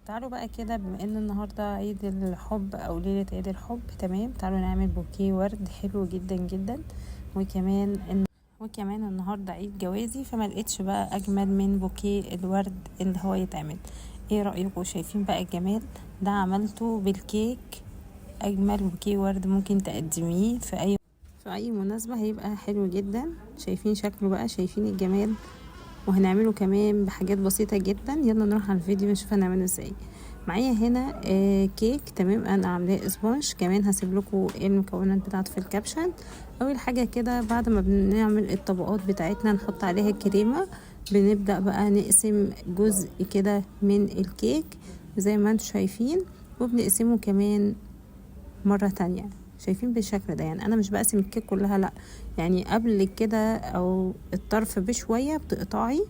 تعالوا بقى كده، بما ان النهارده عيد الحب او ليله عيد الحب، تمام، تعالوا نعمل بوكيه ورد حلو جدا جدا. وكمان وكمان النهارده عيد جوازي، فما لقيتش بقى اجمل من بوكيه الورد اللي هو يتعمل. ايه رايكم؟ شايفين بقى الجمال ده؟ عملته بالكيك. اجمل بوكيه ورد ممكن تقدميه في اي مناسبه، هيبقى حلو جدا. شايفين شكله بقى؟ شايفين الجمال؟ وهنعمله كمان بحاجات بسيطة جدا. يلا نروح على الفيديو نشوف هنعمله ازاي. معايا هنا كيك، تمام، انا عاملاه اسبونج. كمان هسيب لكم المكونات بتاعته في الكابشن. اول حاجة كده، بعد ما بنعمل الطبقات بتاعتنا نحط عليها الكريمة، بنبدأ بقى نقسم جزء كده من الكيك زي ما انتم شايفين، وبنقسمه كمان مرة تانية. شايفين بالشكل ده؟ يعني انا مش بقسم الكيك كلها، لا، يعني قبل كده او الطرف بشوية بتقطعي،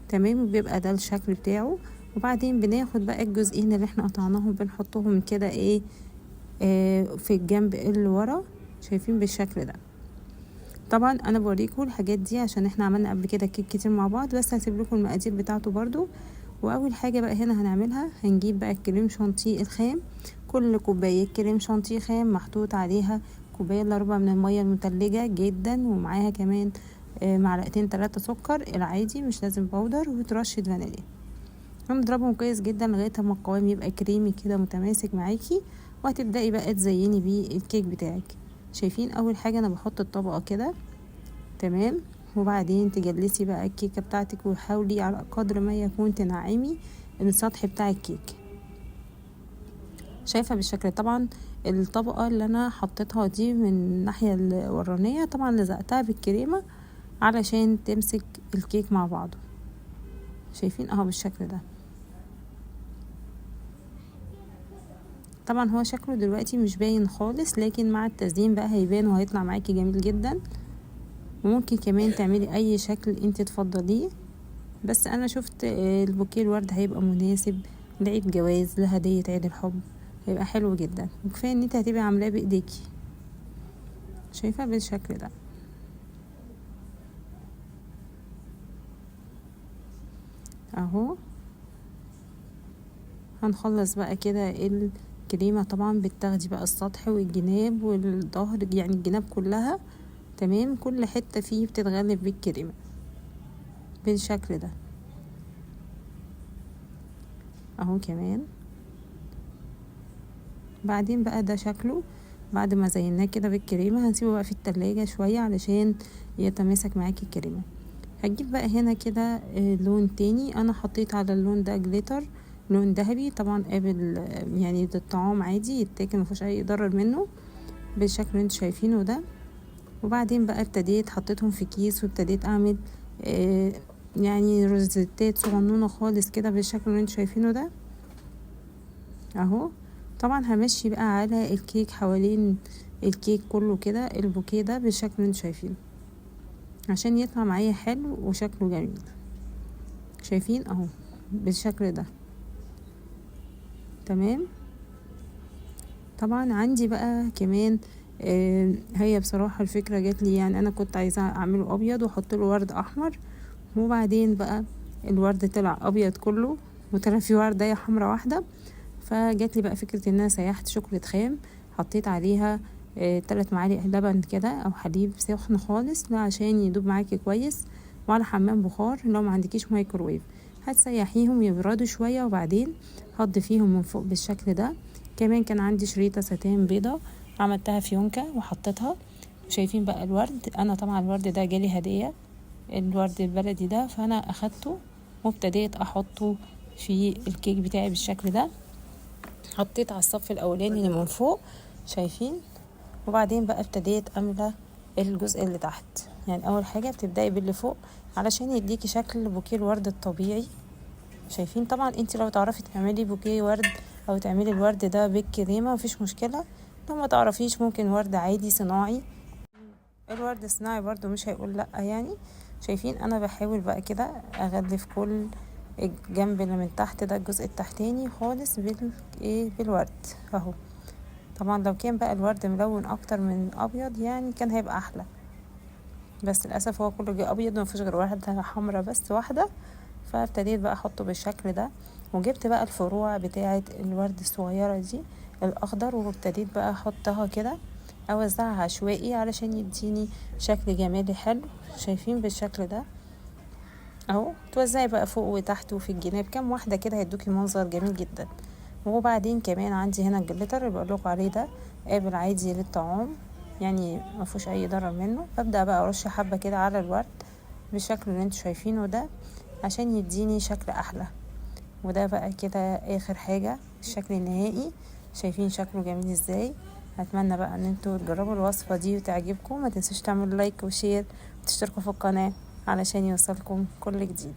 تمام، بيبقى ده الشكل بتاعه. وبعدين بناخد بقى الجزئين اللي احنا قطعناهم بنحطهم كده ايه في الجنب اللي ورا. شايفين بالشكل ده؟ طبعا انا بوريكم الحاجات دي عشان احنا عملنا قبل كده كيك كتير مع بعض، بس هسيب لكم المقادير بتاعته برضو. واول حاجه بقى هنا هنعملها، هنجيب بقى الكريم شانتيه الخام. كل كوبايه كريم شانتيه خام محطوط عليها كوبايه الا ربع من الميه المتلجه جدا، ومعاها كمان معلقتين 3 سكر العادي، مش لازم بودر، وترشة فانيليا. هنضربهم كويس جدا لغايه ما القوام يبقى كريمي كده متماسك معاكي، وهتبداي بقى تزيني بيه الكيك بتاعك. شايفين؟ اول حاجه انا بحط الطبقه كده، تمام، وبعدين تجلسي بقى الكيكه بتاعتك، وحاولي على قدر ما يكون تنعمي السطح بتاع الكيك. شايفه بالشكل؟ طبعا الطبقه اللي انا حطيتها دي من الناحيه الورانيه طبعا لزقتها بالكريمه علشان تمسك الكيك مع بعضه. شايفين اهو بالشكل ده؟ طبعا هو شكله دلوقتي مش باين خالص، لكن مع التزيين بقى هيبان وهيطلع معاكي جميل جدا. وممكن كمان تعملي اي شكل انت تفضليه، بس انا شفت البوكيه الورد هيبقى مناسب لعيد جواز، لهدية عيد الحب، هيبقى حلو جدا. وكفايه ان انت هتبقي عاملاه بايديكي. شايفه بالشكل ده؟ اهو. هنخلص بقى كده الكريمه. طبعا بتاخدي بقى السطح والجناب والظهر، يعني الجناب كلها، تمام، كل حته فيه بتتغلف بالكريمه بالشكل ده. اهو كمان. بعدين بقى ده شكله بعد ما زيناه كده بالكريمه. هنسيبه بقى في التلاجة شويه علشان يتماسك معاكي الكريمه. هجيب بقى هنا كده لون تاني. انا حطيت على اللون ده جليتر، لون ذهبي طبعا، قابل يعني للطعام عادي يتاكل، مفيهوش اي ضرر منه، بالشكل اللي انتوا شايفينه ده. وبعدين بقى ابتديت حطيتهم في كيس، وابتديت اعمل يعني روزيتات صغنونه خالص كده بالشكل اللي انتوا شايفينه ده اهو. طبعا همشي بقى على الكيك حوالين الكيك كله كده، البوكيه ده بالشكل اللي انتوا شايفينه، عشان يطلع معايا حلو وشكله جميل. شايفين اهو بالشكل ده؟ تمام. طبعا عندي بقى كمان هي بصراحة الفكرة جات لي، يعني انا كنت عايزة اعمله ابيض واحط له ورد احمر، وبعدين بقى الورد طلع ابيض كله، وطلع فيه وردة حمرا واحدة. فجات لي بقى فكرة ان انا سيحت شوكولاتة خام، حطيت عليها 3 معالق لبن كده او حليب سخن خالص، ده عشان يدوب معاكي كويس، وعلى حمام بخار لو ما عندكيش مايكروويف. هتسيحيهم يبردوا شوية، وبعدين هتضيفيهم من فوق بالشكل ده. كمان كان عندي شريطة ستان بيضة، عملتها فيونكة وحطيتها. شايفين بقى الورد؟ انا طبعا الورد ده جالي هدية، الورد البلدي ده، فانا اخدته وابتديت احطه في الكيك بتاعي بالشكل ده. حطيت على الصف الاولاني اللي من فوق، شايفين؟ وبعدين بقى ابتديت املى الجزء اللي تحت. يعني اول حاجه بتبداي باللي فوق علشان يديكي شكل بوكيه الورد الطبيعي. شايفين؟ طبعا انت لو تعرفي تعملي بوكيه ورد او تعملي الورد ده بالكريمه مفيش مشكله، لو ما تعرفيش ممكن ورد عادي صناعي. الورد الصناعي برضو مش هيقول لا يعني. شايفين؟ انا بحاول بقى كده اغلف كل الجنب اللي من تحت ده، الجزء التحتاني خالص بالورد اهو. طبعا لو كان بقى الورد ملون اكتر من ابيض يعني كان هيبقى احلى، بس للاسف هو كله جه ابيض ومفيش غير واحده حمرا بس، واحده. فابتديت بقى احطه بالشكل ده. وجبت بقى الفروع بتاعه الورد الصغيره دي الاخضر، وابتديت بقى احطها كده اوزعها عشوائي علشان يديني شكل جمالي حلو. شايفين بالشكل ده اهو، توزعي بقى فوق وتحت وفي الجناب كام واحده كده هيدوكي منظر جميل جدا. وبعدين كمان عندي هنا الجليتر اللي بقولكوا عليه ده قابل عادي للطعام، يعني مفيهوش اي ضرر منه. ببدأ بقى ارش حبه كده على الورد بالشكل اللي انتوا شايفينه ده عشان يديني شكل احلى. وده بقى كده اخر حاجه الشكل النهائي. شايفين شكله جميل ازاي؟ اتمنى بقى ان انتوا تجربوا الوصفه دي وتعجبكم. ما تنسوش تعملوا لايك وشير وتشتركوا في القناه علشان يوصلكم كل جديد.